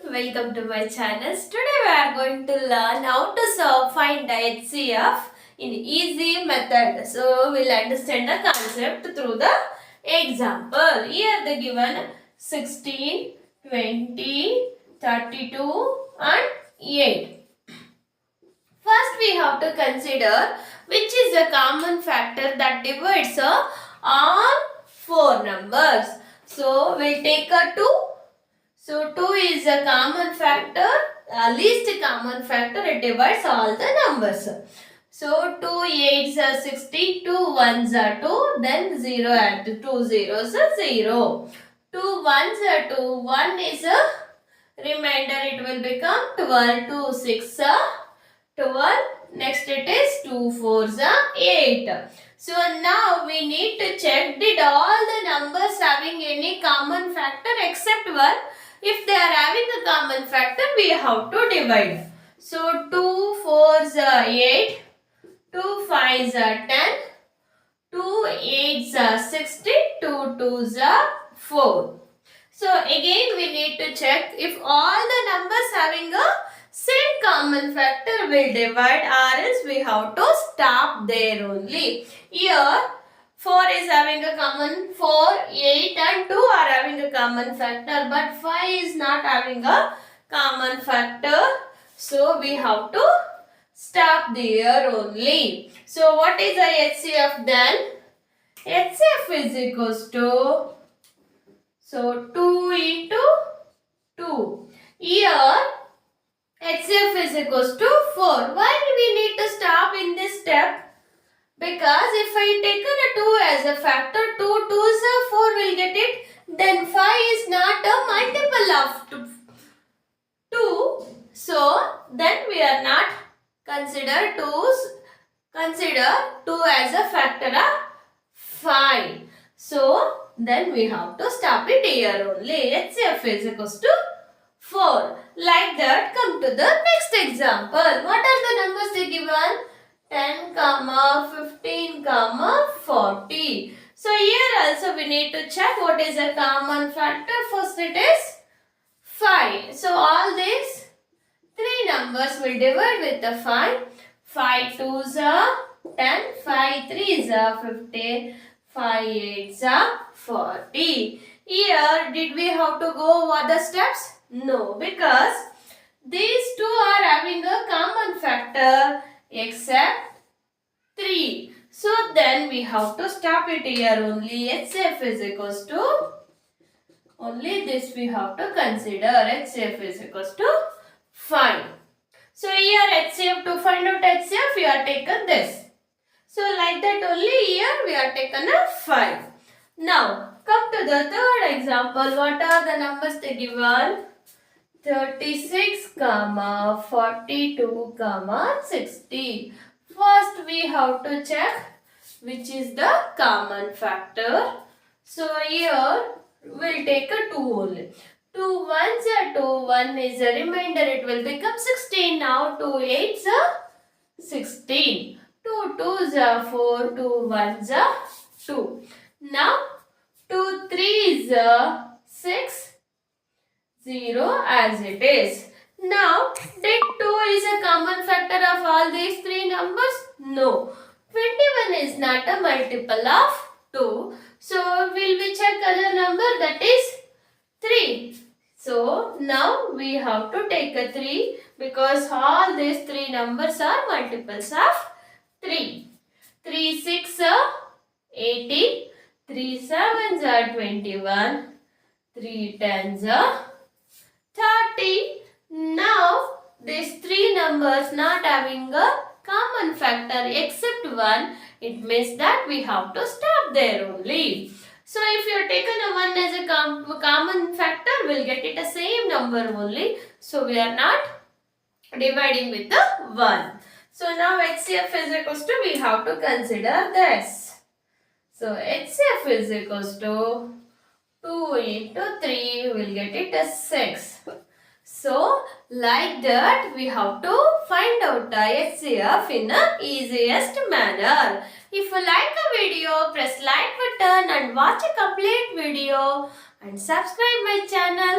welcome to my channel. Today we are going to learn how to find the HCF in easy method. So we'll understand the concept through the example. Here the given 16, 20, 32 and 8. First we have to consider which is the common factor that divides all four numbers. So we'll take a 2. So 2 is a common factor, least common factor, it divides all the numbers. So 2 8s are 60, 2 1s are 2, then 0 add to 2 zeros are 0. 2 1s are 2, 1 is a remainder, it will become 12, 2 6 are 12, next it is 2 4s are 8. So now we need to check did all the numbers having any common factor except 1. If they are having a common factor, we have to divide. So 2 4s are 8, 2 5s are 10, 2 8s are 60, 2 2s are 4. So again we need to check if all the numbers having a same common factor will divide, or else we have to stop there only. Here 4 is having a common 4, 8 and 2 are having a common factor, but 5 is not having a common factor. So we have to stop there only. So what is the HCF then? HCF is equals to, so 2 into 2. Here HCF is equals to 4. Why we need to stop in this step? Because if I take a 2 as a factor, 2 2s are 4 will get it. Then 5 is not a multiple of 2. So then we are not consider 2 as a factor of 5. So then we have to stop it here only. HCF is equals to 4. Like that, come to the next example. What are the numbers they given? 10, 15, 40. So here also we need to check what is a common factor. First it is 5. So all these three numbers will divide with the 5. 5 2s are 10, 5 3s are 15, 5 8s are 40. Here did we have to go over the steps? No, because these two are having a common factor except 3. So then we have to stop it here only. HCF is equals to, only this we have to consider. HCF is equals to 5. So here HCF, to find out HCF we are taken this. So like that only here we are taken a 5. Now come to the third example. What are the numbers they given? 36, 42, 60. First we have to check which is the common factor. So here we'll take a 2 only. 2 1s are 2, 1 is a remainder, it will become 16. Now 2 8s are 16. 2 2s are 4, 2 1s are 2. Now 2 3s are 6, 0 as it is. Now, did 2 is a common factor of all these three numbers? No. 21 is not a multiple of 2. So, will we check other number, that is 3. So, now we have to take a 3 because all these three numbers are multiples of 3. 3 6 are 18, 3 7s are 21, 3 10s are 30. Now, these three numbers not having a common factor except 1, it means that we have to stop there only. So, if you are taken a 1 as a common factor, we will get it a same number only. So, we are not dividing with the 1. So, now HCF is equals to, we have to consider this. So, HCF is equals to 2 into 3, we will get it as 6. So, like that, we have to find out the HCF in the easiest manner. If you like the video, press like button and watch a complete video and subscribe my channel.